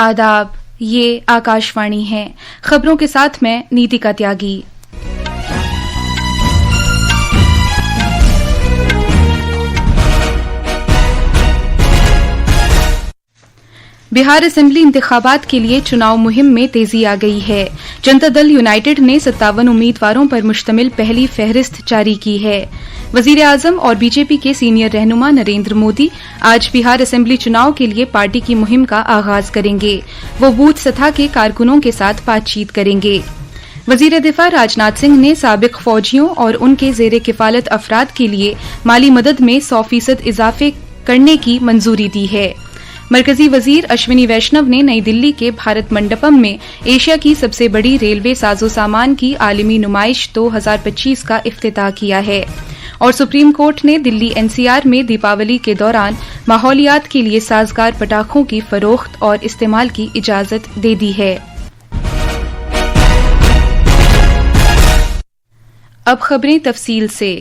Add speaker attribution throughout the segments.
Speaker 1: आदाब, ये आकाशवाणी है। खबरों के साथ मैं नीतिका त्यागी। बिहार असेंबली इंतखाबात के लिए चुनाव मुहिम में तेजी आ गई है। जनता दल यूनाइटेड ने 57 उम्मीदवारों पर मुश्तमिल पहली फहरिस्त जारी की है। वजीर आजम और बीजेपी के सीनियर रहनुमा नरेंद्र मोदी आज बिहार असेंबली चुनाव के लिए पार्टी की मुहिम का आगाज करेंगे। वो बूथ सतह के कारकुनों के साथ बातचीत करेंगे। वजीर दिफा राजनाथ सिंह ने साबिक फौजियों और उनके जेर किफालत अफराद के लिए माली मदद में 100% इजाफे करने की मंजूरी दी है। मरकजी वजीर अश्विनी वैष्णव ने नई दिल्ली के भारत मंडपम में एशिया की सबसे बड़ी रेलवे साजो सामान की आलमी नुमाइश 2025 का इफ्तिताह किया है। और सुप्रीम कोर्ट ने दिल्ली एनसीआर में दीपावली के दौरान माहौलियात के लिए साजगार पटाखों की फरोख्त और इस्तेमाल की इजाजत दे दी है। अब खबरें तफसील से।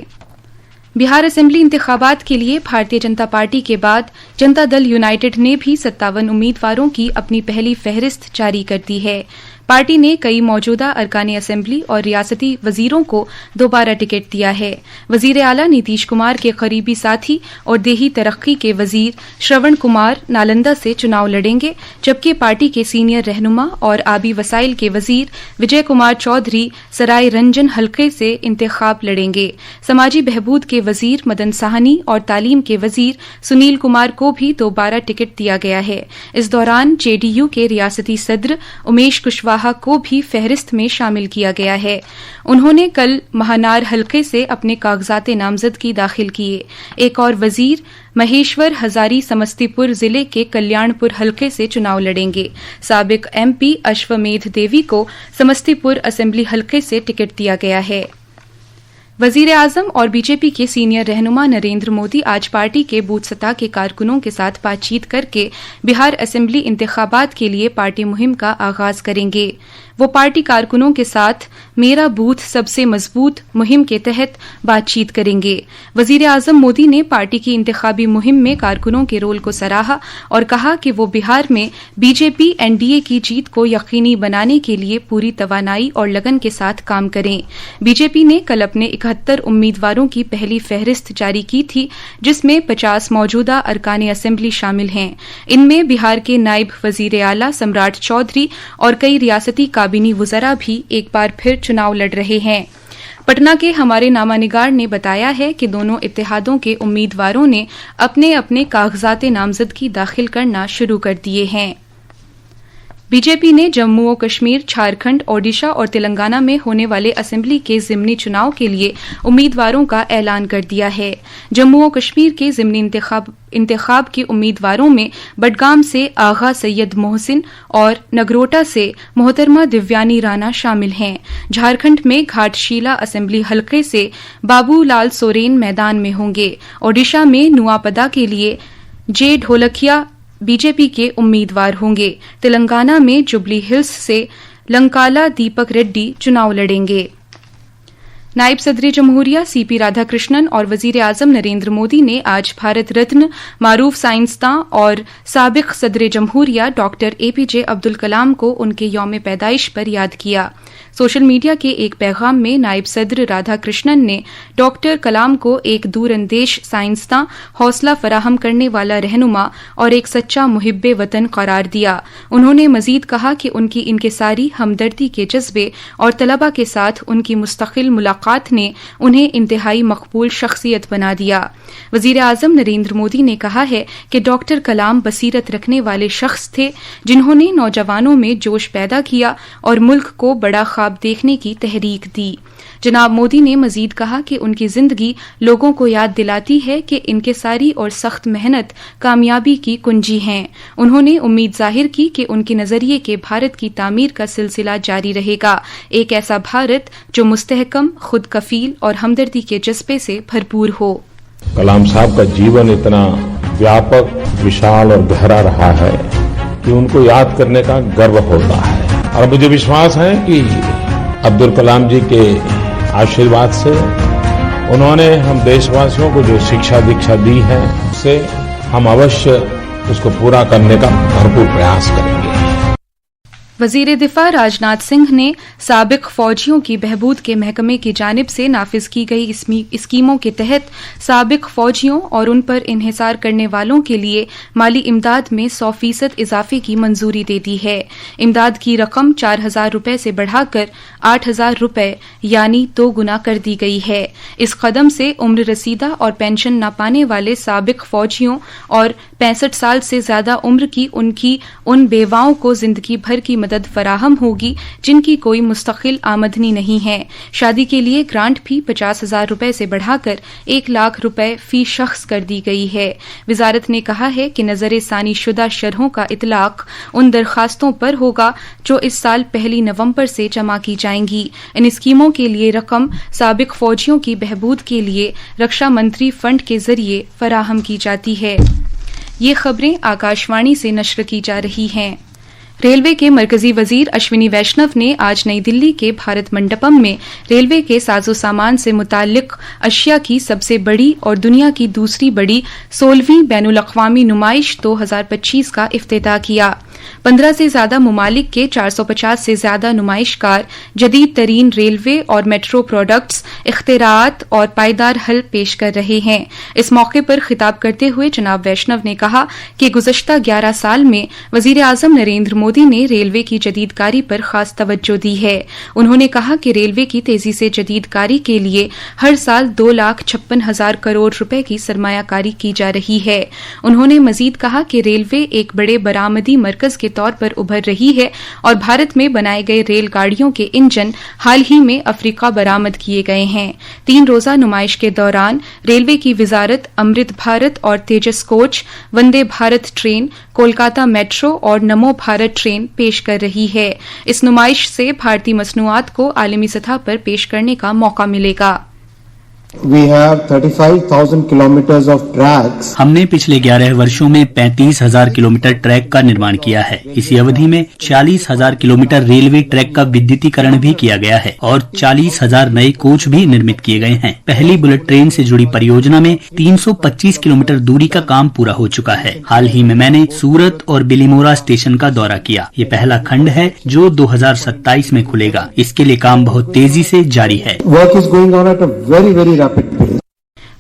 Speaker 1: बिहार असेंबली इंतखाबात के लिए भारतीय जनता पार्टी के बाद जनता दल यूनाइटेड ने भी 57 उम्मीदवारों की अपनी पहली फहरिस्त जारी कर दी है। पार्टी ने कई मौजूदा अरकान असेंबली और रियासती वजीरों को दोबारा टिकट दिया है। वजीर आला नीतीश कुमार के करीबी साथी और देही तरक्की के वजीर श्रवण कुमार नालंदा से चुनाव लड़ेंगे, जबकि पार्टी के सीनियर रहनुमा और आबी वसाइल के वजीर विजय कुमार चौधरी सराय रंजन हलके से इंतखाब लड़ेंगे। समाजी बहबूद के वजीर मदन साहनी और तालीम के वजीर सुनील कुमार को भी दोबारा टिकट दिया गया है। इस दौरान जेडीयू के रियासती सदर उमेश कुशवाहा को भी फहरिस्त में शामिल किया गया है। उन्होंने कल महानार हलके से अपने कागजात नामजदगी दाखिल किए। एक और वजीर महेश्वर हजारी समस्तीपुर जिले के कल्याणपुर हलके से चुनाव लड़ेंगे। साबिक एमपी अश्वमेध देवी को समस्तीपुर असेंबली हलके से टिकट दिया गया है। वजीर आजम और बीजेपी के सीनियर रहनुमा नरेंद्र मोदी आज पार्टी के बूथ सतह के कारकुनों के साथ बातचीत करके बिहार असेंबली इंतखाबात के लिए पार्टी मुहिम का आगाज करेंगे। वो पार्टी कारकुनों के साथ मेरा बूथ सबसे मजबूत मुहिम के तहत बातचीत करेंगे। वजीर आजम मोदी ने पार्टी की इंतखाबी मुहिम में कारकुनों के रोल को सराहा और कहा कि वो बिहार में बीजेपी एनडीए की जीत को यकीनी बनाने के लिए पूरी तवानाई और लगन के साथ काम करें। बीजेपी ने कल अपने 71 उम्मीदवारों की पहली फहरिस्त जारी की थी, जिसमें 50 मौजूदा अरकान असेंबली शामिल हैं। इनमें बिहार के नायब वजीर आला सम्राट चौधरी और कई रियासती काबिनी वज़रा भी एक बार फिर चुनाव लड़ रहे हैं। पटना के हमारे नामानिगार ने बताया है कि दोनों इत्तेहादों के उम्मीदवारों ने अपने अपने कागजात नामजदगी दाखिल करना शुरू कर दिए हैं। बीजेपी ने जम्मू और कश्मीर, झारखंड, ओडिशा और तेलंगाना में होने वाले असेंबली के ज़िमनी चुनाव के लिए उम्मीदवारों का ऐलान कर दिया है। जम्मू और कश्मीर के ज़िमनी इंतखाब के उम्मीदवारों में बडगाम से आगा सैयद मोहसिन और नगरोटा से मोहतरमा दिव्यानी राणा शामिल हैं। झारखंड में घाटशिला असेंबली हलके से बाबू लाल सोरेन मैदान में होंगे। ओडिशा में नुआपदा के लिए जे ढोलकिया बीजेपी के उम्मीदवार होंगे। तेलंगाना में जुबली हिल्स से लंकाला दीपक रेड्डी चुनाव लड़ेंगे। नायब सदर जमहूरिया सीपी राधाकृष्णन और वजीर आजम नरेंद्र मोदी ने आज भारत रत्न, मारूफ साइंसदां और साबिक सदर जमहूरिया डॉक्टर एपीजे अब्दुल कलाम को उनके यौम पैदाइश पर याद किया। सोशल मीडिया के एक पैगाम में नायब सदर राधाकृष्णन ने डॉक्टर कलाम को एक दूरअंदेश साइंसदां, हौसला फराहम करने वाला रहनुमा और एक सच्चा मुहिब्बे वतन करार दिया। उन्होंने मजीद कहा कि उनकी इनकिसारी, हमदर्दी के जज्बे और तलबा के साथ उनकी मुस्तकिल मुलाकात ने उन्हें इंतहाई मकबूल शख्सियत बना दिया। वजीर आजम नरेंद्र मोदी ने कहा है कि डॉक्टर कलाम बसीरत रखने वाले शख्स थे, जिन्होंने नौजवानों में जोश पैदा किया और मुल्क को बड़ा ख्वाब देखने की तहरीक दी। जनाब मोदी ने मजीद कहा कि उनकी जिंदगी लोगों को याद दिलाती है कि इनकिसारी और सख्त मेहनत कामयाबी की कुंजी हैं। उन्होंने उम्मीद जाहिर की कि उनके नजरिए के भारत की तामीर का सिलसिला जारी रहेगा, एक ऐसा भारत जो मुस्तहकम, खुद कफील और हमदर्दी के जज्बे से भरपूर हो।
Speaker 2: कलाम साहब का जीवन इतना व्यापक, विशाल और गहरा रहा है कि उनको याद करने का गर्व होता है। और मुझे विश्वास है कि अब्दुल कलाम जी के आशीर्वाद से उन्होंने हम देशवासियों को जो शिक्षा दीक्षा दी है, उससे हम अवश्य उसको पूरा करने का भरपूर प्रयास करेंगे।
Speaker 1: वजीर दिफा राजनाथ सिंह ने साबिक फौजियों की बहबूद के महकमे की जानिब से नाफिज की गई स्कीमों के तहत साबिक फौजियों और उन पर इन्हिसार करने वालों के लिए माली इमदाद में 100% इजाफे की मंजूरी दे दी है। इमदाद की रकम 4,000 रुपये से बढ़ाकर 8,000 रुपये यानी 2 गुना कर दी गई है। इस कदम से उम्र रसीदा और पेंशन न पाने वाले साबिक फौजियों और 65 साल से ज्यादा उम्र की उन बेवाओं को जिंदगी भर की मदद फराहम होगी जिनकी कोई मुस्तकिल आमदनी नहीं है। शादी के लिए ग्रांट भी 50,000 रुपये से बढ़ाकर 1 लाख रुपये फी शख्स कर दी गई है। वजारत ने कहा है कि नजर सानी शुदा शरहों का इतलाक उन दरखास्तों पर होगा जो इस साल 1 नवंबर से जमा की जाएंगी। इन स्कीमों के लिए रकम साबिक फौजियों की बहबूद के लिए रक्षा मंत्री फंड के जरिए फराहम की जाती है। ये खबरें आकाशवाणी से नश्र की जा रही हैं। रेलवे के मरकजी वजीर अश्विनी वैष्णव ने आज नई दिल्ली के भारत मंडपम में रेलवे के साजो सामान से मुताल्लिक अशिया की सबसे बड़ी और दुनिया की दूसरी बड़ी 16वीं बैनुल अक़वामी नुमाइश 2025 का इफ्तिताह किया। 15 से ज्यादा मुमालिक के 450 से ज्यादा नुमाइशकार जदीद तरीन रेलवे और मेट्रो प्रोडक्ट्स, इख्तिराआत और पायदार हल पेश कर रहे हैं। इस मौके पर खिताब करते हुए जनाब वैष्णव ने कहा कि गुज़श्ता 11 साल में वजीर आज़म नरेंद्र मोदी ने रेलवे की जदीदकारी पर खास तवज्जो दी है। उन्होंने कहा कि रेलवे की तेजी से जदीदकारी के लिए हर साल 2,56,000 करोड़ रुपए की सरमायाकारी की जा रही है। उन्होंने मजीद कहा कि रेलवे एक बड़े बरामदी मरकज के तौर पर उभर रही है और भारत में बनाए गए रेलगाड़ियों के इंजन हाल ही में अफ्रीका बरामद किए गए हैं। 3 रोजा नुमाइश के दौरान रेलवे की विजारत अमृत भारत और तेजस coach, Vande Bharat train, Kolkata metro और नमो भारत ट्रेन पेश कर रही है। इस नुमाइश से भारतीय मसनूआत को आलमी सतह पर पेश करने का मौका मिलेगा।
Speaker 3: We have 35,000 kilometers of tracks.
Speaker 4: हमने पिछले 11 वर्षों में 35,000 किलोमीटर ट्रैक का निर्माण किया है। इसी अवधि में 40,000 किलोमीटर रेलवे ट्रैक का विद्युतीकरण भी किया गया है और 40,000 नए कोच भी निर्मित किए गए हैं। पहली बुलेट ट्रेन से जुड़ी परियोजना में 325 किलोमीटर दूरी का काम पूरा हो चुका है। हाल ही में मैंने सूरत और बिलीमोरा स्टेशन का दौरा किया। ये पहला खंड है जो 2027 में खुलेगा। इसके लिए काम बहुत तेजी से जारी है।
Speaker 3: Work is going on at a very, very rapid pace.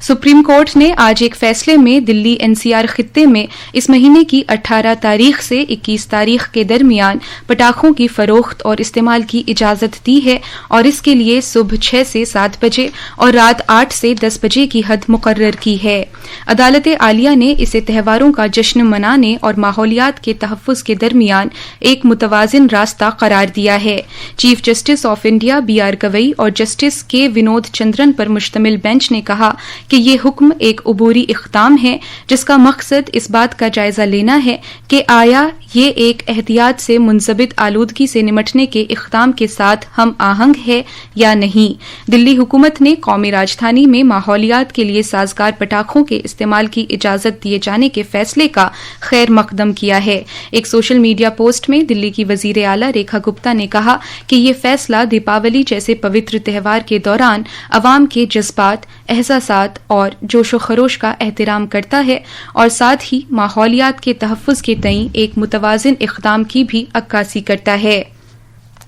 Speaker 1: Supreme court ने आज एक फैसले में दिल्ली एनसीआर खित्ते में इस महीने की 18 तारीख से 21 तारीख के दरमियान पटाखों की फरोख्त और इस्तेमाल की इजाजत दी है और इसके लिए सुबह 6 से 7 बजे और रात 8 से 10 बजे की हद मुकर्रर की है। अदालत आलिया ने इसे त्योहारों का जश्न मनाने और माहौलियात के तहफ़्फ़ुज़ के दरमियान एक मुतवाज़िन रास्ता करार दिया है। Chief justice of India BR Gavai और जस्टिस के विनोद चंद्रन पर मुश्तमिल बेंच ने कहा कि ये हुक्म एक उबूरी इक़दाम है जिसका मकसद इस बात का जायजा लेना है कि आया ये एक एहतियात से मुंज़बित आलूदगी से निमटने के इक़दाम के साथ हम आहंग है या नहीं। दिल्ली हुकूमत ने कौमी राजधानी में माहौलियात के लिए साजगार पटाखों के इस्तेमाल की इजाजत दिए जाने के फैसले का खैर मकदम किया है। एक सोशल मीडिया पोस्ट में दिल्ली की वजीर आला रेखा गुप्ता ने कहा कि ये फैसला दीपावली जैसे पवित्र त्यौहार के दौरान अवाम के जज्बात, एहसासात और जोशो खरोश का एहतराम करता है और साथ ही माहौलियात के तहफ़्फ़ुज़ के तई एक मुतवाज़िन इक़दाम की भी अक्कासी करता है।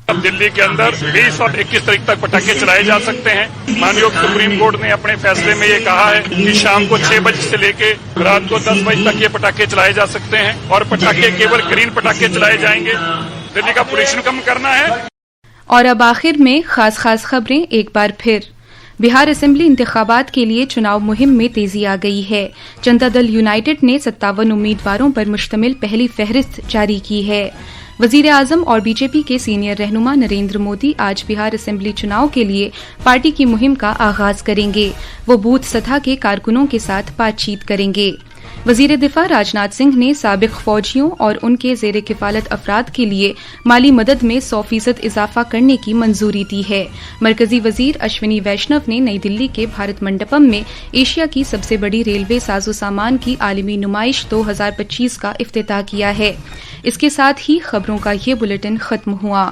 Speaker 5: अब दिल्ली के अंदर 20 और 21 तारीख तक पटाखे चलाए जा सकते हैं। माननीय सुप्रीम कोर्ट ने अपने फैसले में ये कहा है कि शाम को 6 बजे से लेके रात को 10 बजे तक ये पटाखे चलाए जा सकते हैं और पटाखे केवल ग्रीन पटाखे चलाए जाएंगे। दिल्ली का पोल्यूशन कम करना है।
Speaker 1: और अब आखिर में खास खबरें एक बार फिर। बिहार असेंबली इंतखाबात के लिए चुनाव मुहिम में तेजी आ गई है। जनता दल यूनाइटेड ने 57 उम्मीदवारों पर मुश्तमिल पहली फहरिस्त जारी की है। वजीर आजम और बीजेपी के सीनियर रहनुमा नरेंद्र मोदी आज बिहार असेंबली चुनाव के लिए पार्टी की मुहिम का आगाज करेंगे। वो बूथ सतह के कारकुनों के साथ बातचीत करेंगे। वजीर दिफा राजनाथ सिंह ने साबिक फौजियों और उनके जेर किफालत अफराद के लिए माली मदद में 100% इजाफा करने की मंजूरी दी है। मरकजी वजीर अश्विनी वैष्णव ने नई दिल्ली के भारत मंडपम में एशिया की सबसे बड़ी रेलवे साजो सामान की आलमी नुमाइश 2025 का इफ्तिताह किया है। इसके साथ ही खबरों का ये बुलेटिन खत्म हुआ।